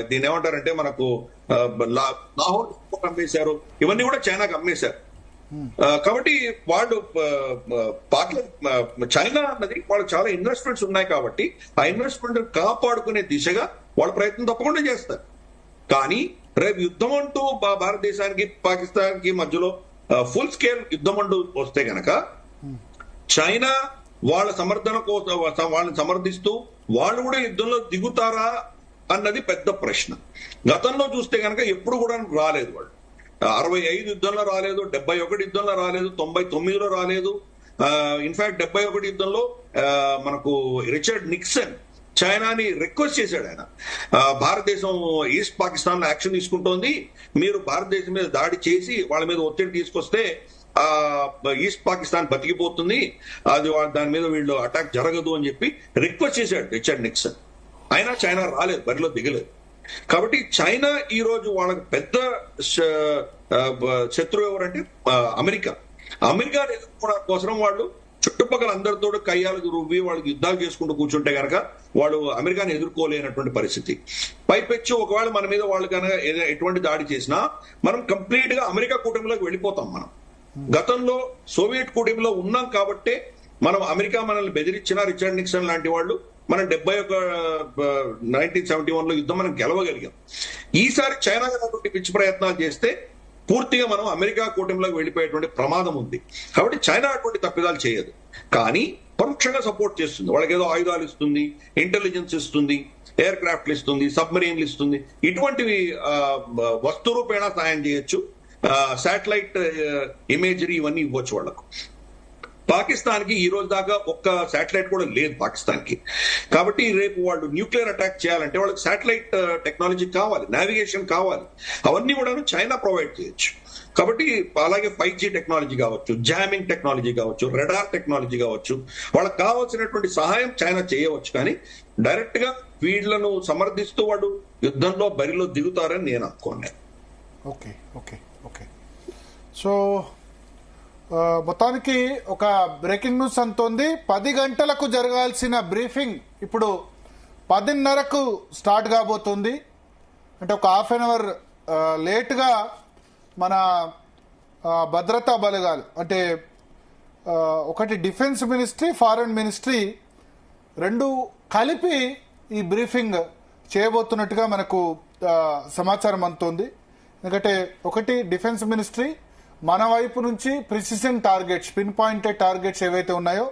దీని ఏమంటారంటే మనకు లాహోర్ అమ్మేశారు, ఇవన్నీ కూడా చైనాకి అమ్మేశారు. కాబట్టి వాళ్ళు చైనా అన్నది వాళ్ళు చాలా ఇన్వెస్ట్మెంట్స్ ఉన్నాయి కాబట్టి ఆ ఇన్వెస్ట్మెంట్ కాపాడుకునే దిశగా వాళ్ళ ప్రయత్నం తప్పకుండా చేస్తారు. కానీ రేపు యుద్ధం అంటూ భారతదేశానికి పాకిస్తాన్కి మధ్యలో ఫుల్ స్కేల్ యుద్ధం అంటూ వస్తే గనక చైనా వాళ్ళ సమర్థన కోసం వాళ్ళని సమర్థిస్తూ వాళ్ళు కూడా యుద్ధంలో దిగుతారా అన్నది పెద్ద ప్రశ్న. గతంలో చూస్తే కనుక ఎప్పుడు కూడా రాలేదు. వాళ్ళు 65 యుద్ధంలో రాలేదు, 71 యుద్ధంలో రాలేదు, 99లో రాలేదు. ఇన్ఫాక్ట్ 71 యుద్ధంలో మనకు రిచర్డ్ నిక్సన్ చైనాని రిక్వెస్ట్ చేశాడు. ఆయన భారతదేశం ఈస్ట్ పాకిస్తాన్ లో యాక్షన్ తీసుకుంటోంది, మీరు భారతదేశం మీద దాడి చేసి వాళ్ళ మీద ఒత్తిడి తీసుకొస్తే ఈస్ట్ పాకిస్తాన్ బతికిపోతుంది, అది దాని మీద వీళ్ళు అటాక్ జరగదు అని చెప్పి రిక్వెస్ట్ చేశాడు రిచర్డ్ నిక్సన్. అయినా చైనా రాలేదు, బరిలో దిగలేదు. కాబట్టి చైనా ఈ రోజు వాళ్ళకి పెద్ద శత్రువు ఎవరంటే అమెరికా. అమెరికాని ఎదుర్కోవడం కోసం వాళ్ళు చుట్టుపక్కల అందరితో కయ్యాలకు రువ్వి వాళ్ళకి యుద్ధాలు చేసుకుంటూ కూర్చుంటే కనుక వాళ్ళు అమెరికాని ఎదుర్కోలేనటువంటి పరిస్థితి. పైపెచ్చు ఒకవేళ మన మీద వాళ్ళు కనుక ఎటువంటి దాడి చేసినా మనం కంప్లీట్ గా అమెరికా కూటమిలోకి వెళ్ళిపోతాం. మనం గతంలో సోవియట్ కూటమిలో ఉన్నాం కాబట్టే మనం అమెరికా మనల్ని బెదిరించిన రిచర్డ్ నిక్సన్ లాంటి వాళ్ళు మనం 1971లో యుద్ధం మనం గెలవగలిగాం. ఈసారి చైనా పిచ్చి ప్రయత్నాలు చేస్తే పూర్తిగా మనం అమెరికా కూటమిలోకి వెళ్ళిపోయేటువంటి ప్రమాదం ఉంది. కాబట్టి చైనా అటువంటి తప్పిదాలు చేయదు, కానీ పరోక్షంగా సపోర్ట్ చేస్తుంది. వాళ్ళకి ఏదో ఆయుధాలు ఇస్తుంది, ఇంటెలిజెన్స్ ఇస్తుంది, ఎయిర్ క్రాఫ్ట్లు ఇస్తుంది, సబ్మరీన్లు ఇస్తుంది. ఇటువంటివి వస్తు రూపేణా సాయం చేయొచ్చు. శాటిలైట్ ఇమేజరీ ఇవన్నీ ఇవ్వచ్చు వాళ్ళకు. పాకిస్తాన్ కి ఈ రోజు దాకా ఒక్క శాటిలైట్ కూడా లేదు పాకిస్తాన్ కి. కాబట్టి రేపు వాళ్ళు న్యూక్లియర్ అటాక్ చేయాలంటే వాళ్ళకి శాటిలైట్ టెక్నాలజీ కావాలి, నావిగేషన్ కావాలి. అవన్నీ కూడా చైనా ప్రొవైడ్ చేయొచ్చు. కాబట్టి అలాగే 5G టెక్నాలజీ కావచ్చు, జామింగ్ టెక్నాలజీ కావచ్చు, రెడార్ టెక్నాలజీ కావచ్చు, వాళ్ళకి కావాల్సినటువంటి సహాయం చైనా చేయవచ్చు. కానీ డైరెక్ట్ గా వీళ్లను సమర్థిస్తూ వాళ్ళు యుద్ధంలో బరిలో దిగుతారని నేను అనుకోండి. ఓకే ఓకే ఓకే సో మొత్తానికి ఒక బ్రేకింగ్ న్యూస్ అంతోంది. 10 గంటలకు జరగాల్సిన బ్రీఫింగ్ ఇప్పుడు 10:30కు స్టార్ట్ కాబోతుంది. అంటే ఒక హాఫ్ అన్ అవర్ లేట్గా మన భద్రతా బలగాలు అంటే ఒకటి డిఫెన్స్ మినిస్ట్రీ, ఫారెన్ మినిస్ట్రీ రెండు కలిపి ఈ బ్రీఫింగ్ చేయబోతున్నట్టుగా మనకు సమాచారం అందుతోంది. ఎందుకంటే ఒకటి డిఫెన్స్ మినిస్ట్రీ మన వైపు నుంచి precision targets, pin pointed targets ఏవైతే ఉన్నాయో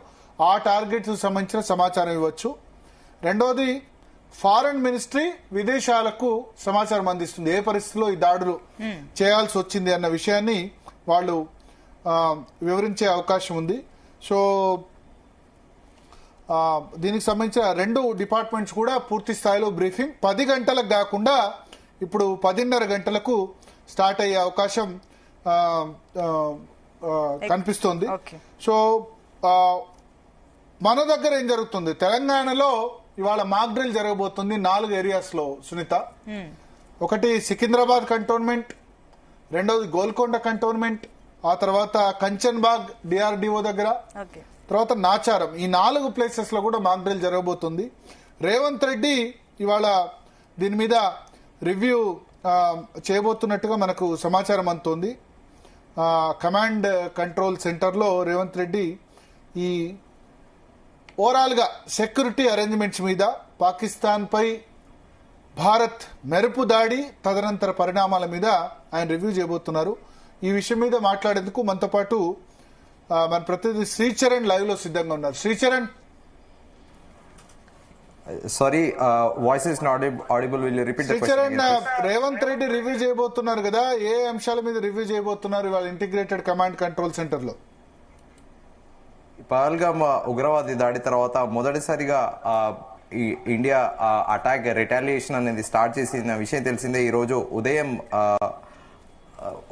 ఆ టార్గెట్స్ సంబంధించిన సమాచారం ఇవ్వచ్చు. రెండోది ఫారెన్ మినిస్ట్రీ విదేశాలకు సమాచారం అందిస్తుంది, ఏ పరిస్థితిలో ఈ దాడులు చేయాల్సి వచ్చింది అన్న విషయాన్ని వాళ్ళు వివరించే అవకాశం ఉంది. సో దీనికి సంబంధించిన రెండు డిపార్ట్మెంట్స్ కూడా పూర్తి స్థాయిలో బ్రీఫింగ్ 10 గంటలకు కాకుండా ఇప్పుడు 10:30 గంటలకు స్టార్ట్ అయ్యే అవకాశం కనిపిస్తోంది. సో మన దగ్గర ఏం జరుగుతుంది, తెలంగాణలో ఇవాళ మాక్ డ్రిల్ జరగబోతుంది 4 ఏరియాస్ లో సునీత. ఒకటి సికింద్రాబాద్ కంటోన్మెంట్, రెండోది గోల్కొండ కంటోన్మెంట్, ఆ తర్వాత కంచన్బాగ్ డిఆర్డిఓ దగ్గర, తర్వాత నాచారం. ఈ 4 ప్లేసెస్ లో కూడా మాక్ డ్రిల్ జరగబోతుంది. రేవంత్ రెడ్డి ఇవాళ దీని మీద రివ్యూ చేయబోతున్నట్టుగా మనకు సమాచారం అందుతోంది. కమాండ్ కంట్రోల్ సెంటర్లో రేవంత్ రెడ్డి ఈ ఓవరాల్ గా సెక్యూరిటీ అరేంజ్మెంట్స్ మీద, పాకిస్తాన్ పై భారత్ మెరుపు దాడి తదనంతర పరిణామాల మీద ఆయన రివ్యూ చేయబోతున్నారు. ఈ విషయం మీద మాట్లాడేందుకు మనతో పాటు మన ప్రతినిధి శ్రీచరణ్ లైవ్ లో సిద్ధంగా ఉన్నారు. Sricharan, sorry voice is not audible, will repeat the question. Revanth Reddy review చేయబోతున్నారు కదా, ఏ అంశాల మీద రివ్యూ చేయబోతున్నారు వాళ్ళ ఇంటిగ్రేటెడ్ కమాండ్ కంట్రోల్ సెంటర్ లో? పహల్గామ్ ఉగ్రవాది దాడి తర్వాత మొదటిసారిగా ఈ ఇండియా అటాక్ రిటాలియేషన్ అనేది స్టార్ట్ చేసిన విషయం తెలిసిందే. ఈ రోజు ఉదయం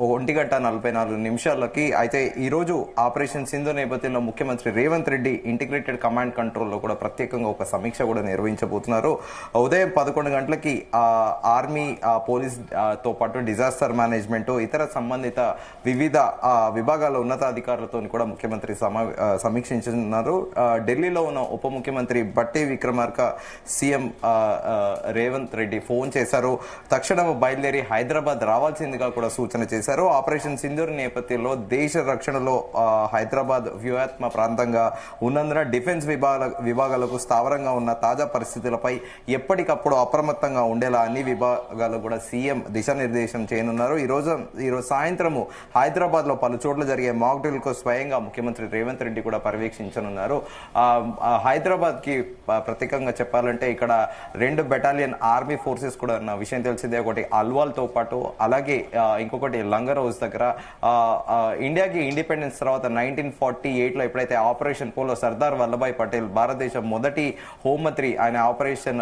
1:44 అయితే ఈ రోజు ఆపరేషన్ సింధు నేపథ్యంలో ముఖ్యమంత్రి Revanth Reddy integrated command control లో కూడా ప్రత్యేకంగా ఒక సమీక్ష కూడా నిర్వహించబోతున్నారు. ఉదయం 11 గంటలకి ఆర్మీ, పోలీస్ తో పాటు డిజాస్టర్ మేనేజ్మెంట్, ఇతర సంబంధిత వివిధ విభాగాల ఉన్నతాధికారులతో కూడా ముఖ్యమంత్రి సమీక్షించున్నారు. ఢిల్లీలో ఉన్న ఉప ముఖ్యమంత్రి బట్టి విక్రమార్క సీఎం రేవంత్ రెడ్డి ఫోన్ చేశారు. తక్షణం బయలుదేరి హైదరాబాద్ రావాల్సిందిగా కూడా సూచన చేశారు. ఆపరేషన్ సింధూర్ నేపథ్యంలో దేశ రక్షణలో హైదరాబాద్ వ్యూహాత్మక ప్రాంతంగా ఉన్నందున డిఫెన్స్ విభాగాలకు స్థావరంగా ఉన్న తాజా పరిస్థితులపై ఎప్పటికప్పుడు అప్రమత్తంగా ఉండేలా అన్ని విభాగాలు కూడా సీఎం దిశానిర్దేశం చేయనున్నారు. ఈ రోజు సాయంత్రము హైదరాబాద్ లో పలు చోట్ల జరిగే మాక్ డ్రిల్ కు స్వయంగా ముఖ్యమంత్రి రేవంత్ రెడ్డి కూడా పర్యవేక్షించనున్నారు. హైదరాబాద్ కి ప్రత్యేకంగా చెప్పాలంటే ఇక్కడ 2 బెటాలియన్ ఆర్మీ ఫోర్సెస్ కూడా ఉన్న విషయం తెలిసిందే. ఒకటి అల్వాల్ తో పాటు అలాగే ఇంకొకటి లంగర్ హౌస్ దగ్గర. ఇండియాకి ఇండిపెండెన్స్ తర్వాత 1948 లో ఎప్పుడైతే ఆపరేషన్ పోలో సర్దార్ వల్లభాయ్ పటేల్ భారతదేశం మొదటి హోంమంత్రి ఆయన ఆపరేషన్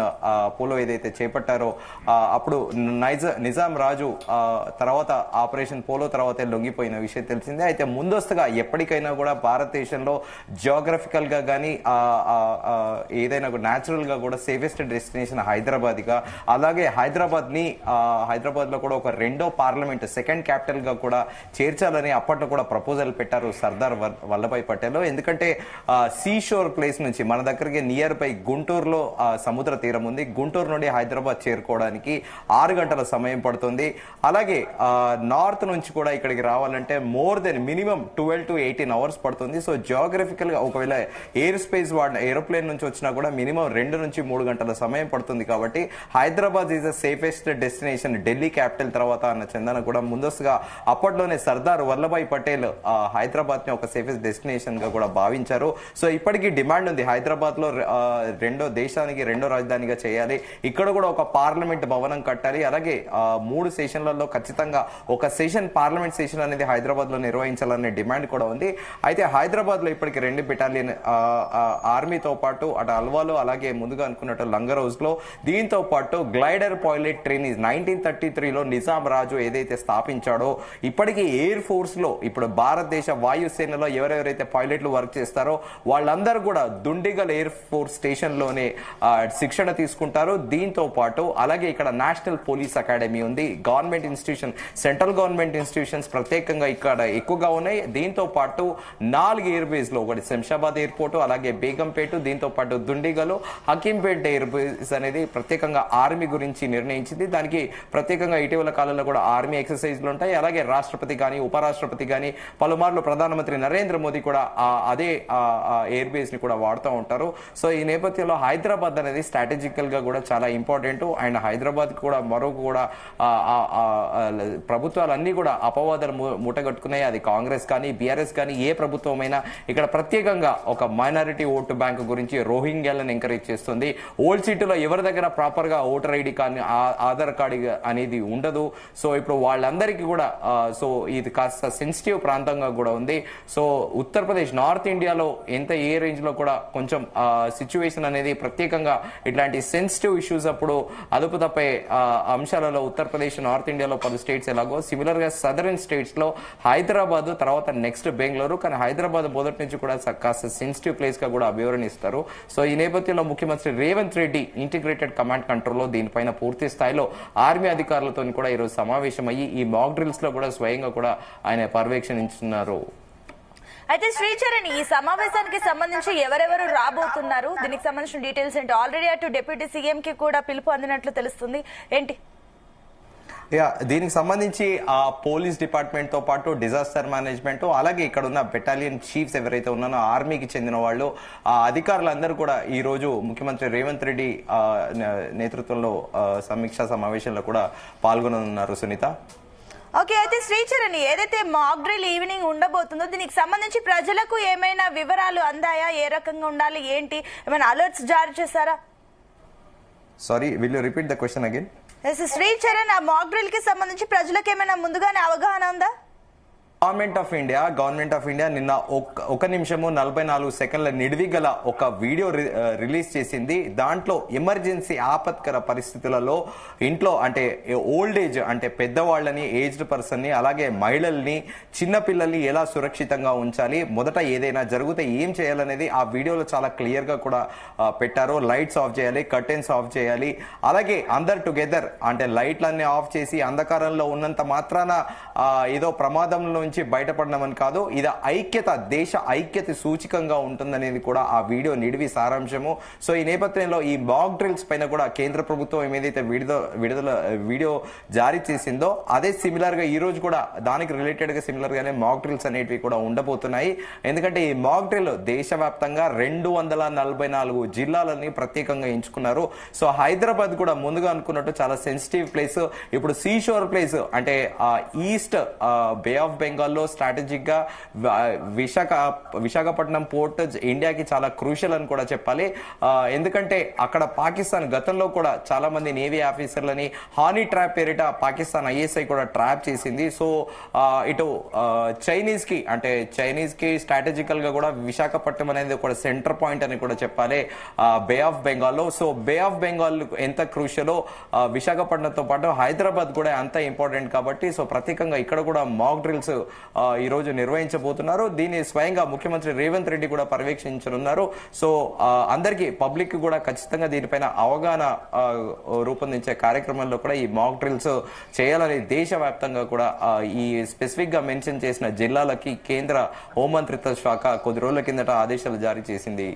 పోలో ఏదైతే చేపట్టారో అప్పుడు నిజాం రాజు తర్వాత ఆపరేషన్ పోలో తర్వాతే లొంగిపోయిన విషయం తెలిసిందే. అయితే ముందస్తుగా ఎప్పటికైనా కూడా భారతదేశంలో జియోగ్రఫికల్ గా కానీ ఏదైనా న్యాచురల్ గా కూడా సేఫెస్ట్ డెస్టినేషన్ హైదరాబాద్ గా, అలాగే హైదరాబాద్ లో కూడా ఒక 2వ పార్లమెంట్ సెకండ్ క్యాపిటల్ గా కూడా చేర్చాలని అప్పట్లో కూడా ప్రపోజల్ పెట్టారు సర్దార్ వల్లభాయ్ పటేల్. ఎందుకంటే సీ షోర్ ప్లేస్ నుంచి మన దగ్గరికి నియర్ బై గుంటూరులో సముద్ర తీరం ఉంది. గుంటూరు నుండి హైదరాబాద్ చేరుకోవడానికి 6 గంటల సమయం పడుతుంది. అలాగే నార్త్ నుంచి కూడా ఇక్కడికి రావాలంటే more than minimum 12 to 18 hours పడుతుంది. సో జియోగ్రఫికల్ గా ఒకవేళ ఎయిర్ స్పేస్ వాడిన ఏరోప్లేన్ నుంచి వచ్చినా కూడా మినిమం 2 నుంచి 3 గంటల సమయం పడుతుంది. కాబట్టి Hyderabad is the safest destination Delhi capital తర్వాత అన్న చందన కూడా ముందస్తుగా అప్పట్లోనే సర్దార్ వల్లభాయ్ పటేల్ హైదరాబాద్ ని ఒక సేఫెస్ట్ డెస్టినేషన్ గా కూడా భావించారు. సో ఇప్పటికీ డిమాండ్ ఉంది హైదరాబాద్ లో దేశానికి 2వ రాజధానిగా చేయాలి, ఇక్కడ కూడా ఒక పార్లమెంట్ భవనం కట్టాలి, అలాగే 3 సెషన్లలో ఖచ్చితంగా ఒక సెషన్ పార్లమెంట్ సెషన్ అనేది హైదరాబాద్ లో నిర్వహించాలనే డిమాండ్ కూడా ఉంది. అయితే హైదరాబాద్ లో ఇప్పటికి 2 బెటాలియన్ ఆర్మీతో పాటు అటు అల్వాలో అలాగే ముందుగా అనుకున్నట్టు లంగర్ హౌస్ లో, దీంతో పాటు గ్లైడర్ పైలట్ ట్రైనింగ్ 1933లో నిజాం రాజు ఏదైతే స్థాపించాడో ఇప్పటికీ ఎయిర్ ఫోర్స్ లో ఇప్పుడు భారతదేశ వాయుసేనలో ఎవరెవరైతే పైలట్లు వర్క్ చేస్తారో వాళ్ళందరూ కూడా దుండిగల్ ఎయిర్ ఫోర్స్ స్టేషన్ లోనే శిక్షణ తీసుకుంటారు. దీంతో పాటు అలాగే ఇక్కడ నేషనల్ పోలీస్ అకాడమీ ఉంది. Government institution, central government institutions ప్రత్యేకంగా ఇక్కడ ఎక్కువగా ఉన్నాయి. దీంతో పాటు 4 ఎయిర్ బేస్ లో, ఒకటి శంషాబాద్ ఎయిర్పోర్ట్, అలాగే బేగంపేట, దీంతో పాటు దుండిగల్, హకీంపేట ఎయిర్ బేస్ అనేది ప్రత్యేకంగా ఆర్మీ గురించి నిర్ణయించింది. దానికి ప్రత్యేకంగా ఇటీవల కాలంలో కూడా ఆర్మీ ఎక్సర్సైజ్లు ఉంటాయి. అలాగే రాష్ట్రపతి కానీ ఉపరాష్ట్రపతి కానీ పలుమార్లు ప్రధానమంత్రి నరేంద్ర మోదీ కూడా అదే ఎయిర్ బేస్ ని కూడా వాడుతూ ఉంటారు. సో ఈ నేపథ్యంలో హైదరాబాద్ అనేది స్ట్రాటజికల్ గా కూడా చాలా ఇంపార్టెంట్. అండ్ హైదరాబాద్ కూడా మరొక కూడా ప్రభుత్వాలన్నీ కూడా అపవాదాలు మూటగట్టుకున్నాయి. అది కాంగ్రెస్ కానీ బీఆర్ఎస్ కానీ ఏ ప్రభుత్వమైనా ఇక్కడ ప్రత్యేకంగా ఒక మైనారిటీ ఓటు బ్యాంకు గురించి రోహింగ్యాలను ఎంకరేజ్ చేస్తుంది. ఓల్డ్ సిటీలో ఎవరి దగ్గర ప్రాపర్ గా ఓటర్ ఐడి కానీ ఆధార్ కార్డు అనేది ఉండదు. సో ఇప్పుడు వాళ్ళందరికీ కూడా సో ఇది కాస్త సెన్సిటివ్ ప్రాంతంగా కూడా ఉంది. సో ఉత్తరప్రదేశ్ నార్త్ ఇండియాలో ఏ రేంజ్ లో కూడా కొంచెం సిచ్యువేషన్ అనేది ప్రత్యేకంగా ఇట్లాంటి సెన్సిటివ్ ఇష్యూస్ అప్పుడు అదుపు తప్పే అంశాలలో ఉత్తరప్రదేశ్ నార్త్ ఇండియాలో పలు స్టేట్స్ ఎలాగో సిమిలర్ గా సదరన్ స్టేట్స్ లో హైదరాబాద్ తర్వాత నెక్స్ట్ బెంగళూరు, కానీ హైదరాబాద్ మొదటి నుంచి కూడా కాస్త సెన్సిటివ్ ప్లేస్ గా కూడా అభివర్ణిస్తారు. సో ఈ నేపథ్యంలో ముఖ్యమంత్రి Revanth Reddy integrated command control లో దీనిపైన పూర్తి స్థాయిలో ఆర్మీ అధికారులతో కూడా ఈరోజు సమావేశం అయ్యి ఈ మాక్ డ్రిల్స్ లో కూడా స్వయంగా కూడా ఆయన పర్యవేక్షణించున్నారు. అయితే శ్రీచరణ్, ఈ సమావేశానికి సంబంధించి ఎవరెవరు రాబోతున్నారు, దీనికి సంబంధించిన డీటెయిల్స్ ఏంటి? ఆల్రెడీ అటు డిప్యూటీ సీఎం కి కూడా పిలుపు అందినట్లు తెలుస్తుంది, ఏంటి? దీనికి సంబంధించి ఆ పోలీస్ డిపార్ట్మెంట్ తో పాటు డిజాస్టర్ మేనేజ్మెంట్ అలాగే ఇక్కడ ఉన్న బెటాలియన్ చీఫ్స్ ఎవరైతే ఉన్నారో ఆర్మీకి చెందిన వాళ్ళు ఆ అధికారులందరూ కూడా ఈ రోజు ముఖ్యమంత్రి రేవంత్ రెడ్డి నేతృత్వంలో సమీక్షా సమావేశంలో కూడా పాల్గొననున్నారు. సునీత, ఓకే. అయితే శ్రీచరణ్, ఏదైతే మాక్ డ్రిల్ ఈవినింగ్ ఉండబోతుందో దీనికి సంబంధించి ప్రజలకు ఏమైనా వివరాలు అందాయా? ఏ రకంగా ఉండాలి, ఏంటి, ఏమైనా అలర్ట్స్ జారీ చేశారా? Sorry, will you repeat the question again? Sricharan, ఆ మాక్ డ్రిల్ కి సంబంధించి ప్రజలకు ఏమైనా ముందుగానే అవగాహన ఉందా? గవర్నమెంట్ ఆఫ్ ఇండియా నిన్న ఒక నిమిషము 44 సెకండ్ల నిడివి గల ఒక వీడియో రిలీజ్ చేసింది. దాంట్లో ఎమర్జెన్సీ ఆపత్కర పరిస్థితులలో ఇంట్లో అంటే ఓల్డ్ ఏజ్ అంటే పెద్దవాళ్ళని, ఏజ్డ్ పర్సన్ ని, అలాగే మహిళల్ని, చిన్న పిల్లల్ని ఎలా సురక్షితంగా ఉంచాలి, మొదట ఏదైనా జరిగితే ఏం చేయాలనేది ఆ వీడియోలో చాలా క్లియర్ గా కూడా పెట్టారు. లైట్స్ ఆఫ్ చేయాలి, కర్టెన్స్ ఆఫ్ చేయాలి, అలాగే అందరు టుగెదర్ అంటే లైట్లన్నీ ఆఫ్ చేసి అంధకారంలో ఉన్నంత మాత్రాన ఏదో ప్రమాదంలో నుంచి బయటపడమని కాదు, ఇది ఐక్యత, దేశ ఐక్యత సూచికంగా ఉంటుందనేది కూడా ఆ వీడియో నిడివి సారాంశము. సో ఈ నేపథ్యంలో ఈ మాక్ డ్రిల్స్ పైన కూడా కేంద్ర ప్రభుత్వం ఏదైతే విడుదల వీడియో జారీ చేసిందో అదే సిమిలర్ గా ఈ రోజు కూడా దానికి రిలేటెడ్ గా సిమిలర్ గానే మాక్ డ్రిల్స్ అనేటివి కూడా ఉండబోతున్నాయి. ఎందుకంటే ఈ మాక్ డ్రిల్ దేశవ్యాప్తంగా 244 జిల్లాలని ప్రత్యేకంగా ఎంచుకున్నారు. సో హైదరాబాద్ కూడా ముందుగా అనుకున్నట్టు చాలా సెన్సిటివ్ ప్లేస్, ఇప్పుడు సీషోర్ ప్లేస్ అంటే ఈస్ట్ బే ఆఫ్ బెంగాల్ లో స్ట్రాటజిక్ గా విశాఖపట్నం పోర్ట్ ఇండియాకి చాలా క్రూషియల్ అని కూడా చెప్పాలి. ఎందుకంటే అక్కడ పాకిస్తాన్ గతంలో కూడా చాలా మంది నేవీ ఆఫీసర్లని హానీ ట్రాప్ పేరిట పాకిస్తాన్ ఐఎస్ఐ కూడా ట్రాప్ చేసింది. సో ఇటు చైనీస్ కి స్ట్రాటజికల్ గా కూడా విశాఖపట్నం అనేది ఒక సెంటర్ పాయింట్ అని కూడా చెప్పాలి బే ఆఫ్ బెంగాల్ లో. సో బే ఆఫ్ బెంగాల్ ఎంత క్రూషియలో విశాఖపట్నంతో పాటు హైదరాబాద్ కూడా అంత ఇంపార్టెంట్ కాబట్టి సో ప్రత్యేకంగా ఇక్కడ కూడా మాక్ డ్రిల్స్ ఈ రోజు నిర్వహించబోతున్నారు. దీన్ని స్వయంగా ముఖ్యమంత్రి రేవంత్ రెడ్డి కూడా పర్యవేక్షించనున్నారు. సో అందరికీ పబ్లిక్ కూడా ఖచ్చితంగా దీనిపైన అవగాహన రూపొందించే కార్యక్రమంలో కూడా ఈ మాక్ డ్రిల్స్ చేయాలని దేశవ్యాప్తంగా కూడా ఈ స్పెసిఫిక్ గా మెన్షన్ చేసిన జిల్లాలకి కేంద్ర హోంమంత్రిత్వ శాఖ కొద్ది రోజుల కిందట ఆదేశాలు జారీ చేసింది.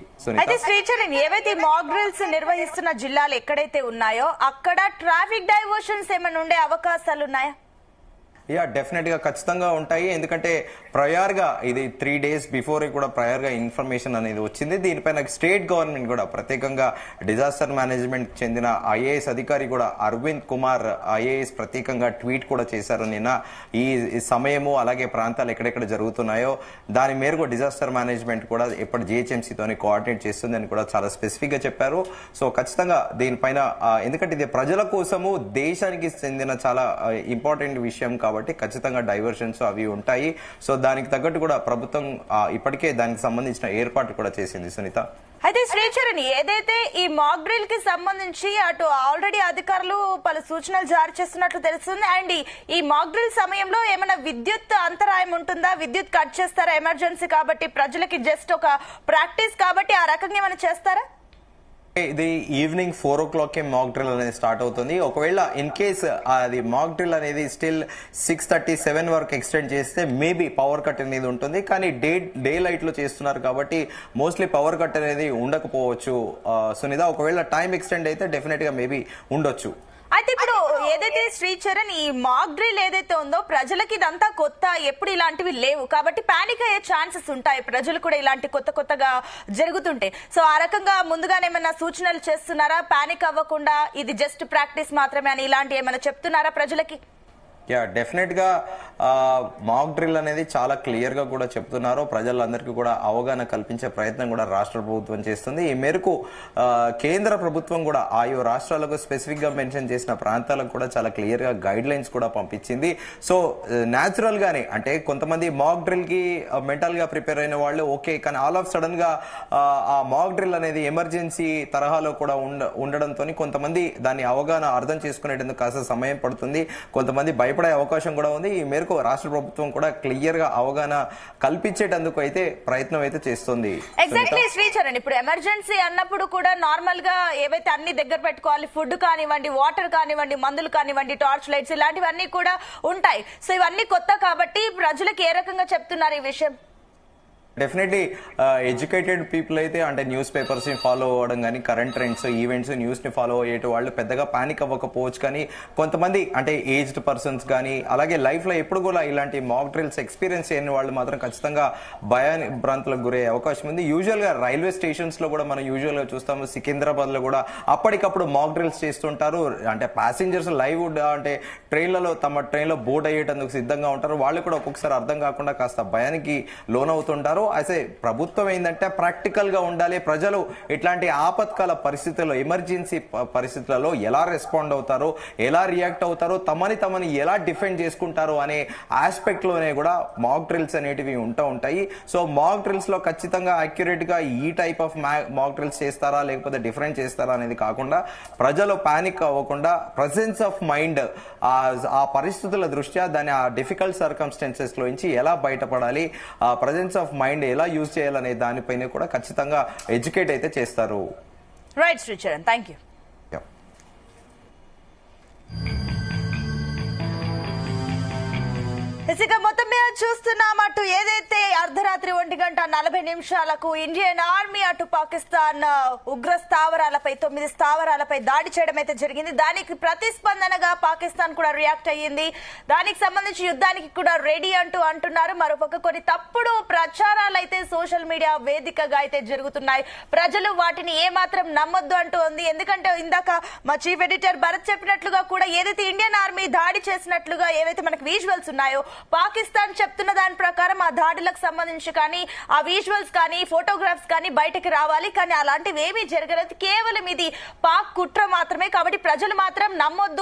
అయితే శ్రీచరణ్, ఏవైతే మాక్ డ్రిల్స్ నిర్వహిస్తున్న జిల్లాలు ఎక్కడైతే ఉన్నాయో అక్కడ ట్రాఫిక్ డైవర్షన్స్ ఏమైనా ఉండే అవకాశాలు ఉన్నాయా? డెఫినెట్ గా ఖచ్చితంగా ఉంటాయి. ఎందుకంటే ప్రయర్ గా ఇది 3 days బిఫోర్ కూడా ప్రయర్ గా ఇన్ఫర్మేషన్ అనేది వచ్చింది. దీనిపైన స్టేట్ గవర్నమెంట్ కూడా ప్రత్యేకంగా డిజాస్టర్ మేనేజ్మెంట్ చెందిన ఐఏఎస్ అధికారి కూడా అరవింద్ కుమార్ ఐఏఎస్ ప్రత్యేకంగా ట్వీట్ కూడా చేశారు నిన్న. ఈ సమయము అలాగే ప్రాంతాలు ఎక్కడెక్కడ జరుగుతున్నాయో దాని మేరకు డిజాస్టర్ మేనేజ్మెంట్ కూడా ఎప్పటి జిహెచ్ఎంసీతోని కోఆర్డినేట్ చేస్తుందని కూడా చాలా స్పెసిఫిక్ గా చెప్పారు. సో ఖచ్చితంగా దీనిపైన ఎందుకంటే ఇది ప్రజల కోసము దేశానికి చెందిన చాలా ఇంపార్టెంట్ విషయం కాబట్టి ఖచ్చితంగా డైవర్షన్స్ అవి ఉంటాయి. సో దానికి తగ్గట్టు కూడా ప్రభుత్వం ఇప్పటికే దానికి సంబంధించిన ఏర్పాటు కూడా చేసింది. సునీత, అయితే శ్రీచరణ్, ఏదైతే ఈ మాక్ డ్రిల్ కి సంబంధించి అటు ఆల్రెడీ అధికారులు పలు సూచనలు జారీ చేస్తున్నట్లు తెలుస్తుంది. అండ్ ఈ మాక్ డ్రిల్ సమయంలో ఏమైనా విద్యుత్ అంతరాయం ఉంటుందా? విద్యుత్ కట్ చేస్తారా? ఎమర్జెన్సీ కాబట్టి ప్రజలకి జస్ట్ ఒక ప్రాక్టీస్ కాబట్టి ఆ రకంగా ఏమైనా చేస్తారా? ఇది ఈవినింగ్ 4 o'clock మాక్ డ్రిల్ అనేది స్టార్ట్ అవుతుంది. ఒకవేళ ఇన్ కేస్ అది మాక్ డ్రిల్ అనేది స్టిల్ 6:37 వరకు ఎక్స్టెండ్ చేస్తే మేబీ పవర్ కట్ అనేది ఉంటుంది. కానీ డే లైట్ లో చేస్తున్నారు కాబట్టి మోస్ట్లీ పవర్ కట్ అనేది ఉండకపోవచ్చు. సునీత, ఒకవేళ టైం ఎక్స్టెండ్ అయితే డెఫినెట్ గా మేబీ ఉండొచ్చు. అయితే ఇప్పుడు ఏదైతే శ్రీచరణ్ ఈ మాక్ డ్రిల్ ఏదైతే ఉందో ప్రజలకి ఇదంతా కొత్త, ఎప్పుడు ఇలాంటివి లేవు కాబట్టి పానిక్ అయ్యే ఛాన్సెస్ ఉంటాయి. ప్రజలు కూడా ఇలాంటి కొత్తగా జరుగుతుంటే సో ఆ రకంగా ముందుగానే ఏమైనా సూచనలు చేస్తున్నారా? పానిక్ అవ్వకుండా ఇది జస్ట్ ప్రాక్టీస్ మాత్రమే అని ఇలాంటి ఏమైనా చెప్తున్నారా ప్రజలకి? డెఫినెట్ గా మాక్ డ్రిల్ అనేది చాలా క్లియర్ గా కూడా చెప్తున్నారు. ప్రజలందరికీ కూడా అవగాహన కల్పించే ప్రయత్నం కూడా రాష్ట్ర ప్రభుత్వం చేస్తుంది. ఈ మేరకు కేంద్ర ప్రభుత్వం కూడా ఆయా రాష్ట్రాలకు స్పెసిఫిక్ గా మెన్షన్ చేసిన ప్రాంతాలకు కూడా చాలా క్లియర్ గా గైడ్ లైన్స్ కూడా పంపించింది. సో న్యాచురల్ గానే అంటే కొంతమంది మాక్ డ్రిల్ కి మెంటల్ గా ప్రిపేర్ అయిన వాళ్ళు ఓకే, కానీ ఆల్ ఆఫ్ సడన్ గా ఆ మాక్ డ్రిల్ అనేది ఎమర్జెన్సీ తరహాలో కూడా ఉండడంతో కొంతమంది దాన్ని అవగాహన అర్థం చేసుకునేందుకు కాస్త సమయం పడుతుంది. కొంతమంది భయపడే అవకాశం కూడా ఉంది. ఈ మేరకు రాష్ట్ర ప్రభుత్వం కూడా క్లియర్ గా అవగాహన కల్పించేటందుకు అయితే ప్రయత్నం అయితే చేస్తుంది. ఎగ్జాక్ట్లీ శ్రీచరణ్, ఇప్పుడు ఎమర్జెన్సీ అన్నప్పుడు కూడా నార్మల్ గా ఏవైతే అన్ని దగ్గర పెట్టుకోవాలి, ఫుడ్ కానివ్వండి, వాటర్ కానివ్వండి, మందులు కానివ్వండి, టార్చ్ లైట్స్ ఇలాంటివన్నీ కూడా ఉంటాయి. సో ఇవన్నీ కొత్త కాబట్టి ప్రజలకు ఏ రకంగా చెప్తున్నారు ఈ విషయం? డెఫినెట్లీ ఎడ్యుకేటెడ్ పీపుల్ అయితే అంటే న్యూస్ పేపర్స్ ని ఫాలో అవ్వడం కానీ కరెంట్ ట్రెండ్స్ ఈవెంట్స్ న్యూస్ ని ఫాలో అయ్యే వాళ్ళు పెద్దగా పానిక్ అవ్వకపోవచ్చు. కానీ కొంతమంది అంటే ఏజ్డ్ పర్సన్స్ కానీ అలాగే లైఫ్ లో ఎప్పుడు కూడా ఇలాంటి మాక్ డ్రిల్స్ ఎక్స్పీరియన్స్ చేయని వాళ్ళు మాత్రం ఖచ్చితంగా భయాంతులకు గురయ్యే అవకాశం ఉంది. యూజువల్ గా రైల్వే స్టేషన్స్ లో కూడా మనం యూజువల్ గా చూస్తాము, సికింద్రాబాద్ లో కూడా అప్పటికప్పుడు మాక్ డ్రిల్స్ చేస్తుంటారు. అంటే ప్యాసింజర్స్ లైవ్ అంటే తమ ట్రైన్ లో బోర్డ్ అయ్యేటందుకు సిద్ధంగా ఉంటారు. వాళ్ళు కూడా ఒక్కొక్కసారి అర్థం కాకుండా కాస్త భయానికి లోనవుతుంటారు. అయితే ప్రభుత్వం ఏంటంటే ప్రాక్టికల్ గా ఉండాలి. ప్రజలు ఇట్లాంటి ఆపత్కాల పరిస్థితుల్లో, ఎమర్జెన్సీ పరిస్థితులలో ఎలా రెస్పాండ్ అవుతారో, ఎలా రియాక్ట్ అవుతారో, తమని ఎలా డిఫెండ్ చేసుకుంటారో అనే ఆస్పెక్ట్ లోనే కూడా మాక్ డ్రిల్స్ అనేటివి ఉంటాయి. సో మాక్ డ్రిల్స్ లో ఖచ్చితంగా అక్యురేట్ గా ఈ టైప్ ఆఫ్ మాక్ డ్రిల్స్ చేస్తారా లేకపోతే డిఫరెంట్ చేస్తారా అనేది కాకుండా ప్రజలు పానిక్ అవ్వకుండా ప్రెసెన్స్ ఆఫ్ మైండ్, ఆ పరిస్థితుల దృష్ట్యా దాని ఆ డిఫికల్ట్ సర్కమ్స్టెన్సెస్ లో నుంచి ఎలా బయటపడాలి, ఆ ప్రెసెన్స్ ఆఫ్ మైండ్ ఎలా యూజ్ చేయాలనే దానిపైన కూడా ఖచ్చితంగా ఎడ్యుకేట్ అయితే చేస్తారు. Right Sricharan, thank you. ఇక మొత్తం మీద చూస్తున్నాం, అటు ఏదైతే అర్ధరాత్రి 1:40 ఇండియన్ ఆర్మీ అటు పాకిస్తాన్ ఉగ్ర స్థావరాలపై 9 స్థావరాలపై దాడి చేయడం అయితే జరిగింది. దానికి ప్రతిస్పందనగా పాకిస్తాన్ కూడా రియాక్ట్ అయ్యింది. దానికి సంబంధించి యుద్ధానికి కూడా రెడీ అంటున్నారు. మరోపక్క కొన్ని తప్పుడు ప్రచారాలు అయితే సోషల్ మీడియా వేదికగా అయితే జరుగుతున్నాయి. ప్రజలు వాటిని ఏమాత్రం నమ్మొద్దు అంటూ ఉంది. ఎందుకంటే ఇందాక మా చీఫ్ ఎడిటర్ భరత్ చెప్పినట్లుగా కూడా ఏదైతే ఇండియన్ ఆర్మీ దాడి చేసినట్లుగా ఏవైతే మనకు విజువల్స్ ఉన్నాయో, పాకిస్తాన్ చెప్తున్న దాని ప్రకారం ఆ దాడులకు సంబంధించి కానీ ఆ విజువల్స్ కానీ ఫోటోగ్రాఫ్స్ కానీ బయటకు రావాలి. కానీ అలాంటివి ఏమీ జరగలేదు. కేవలం ఇది పాక్ కుట్ర మాత్రమే. కాబట్టి ప్రజలు మాత్రం నమ్మొద్దు.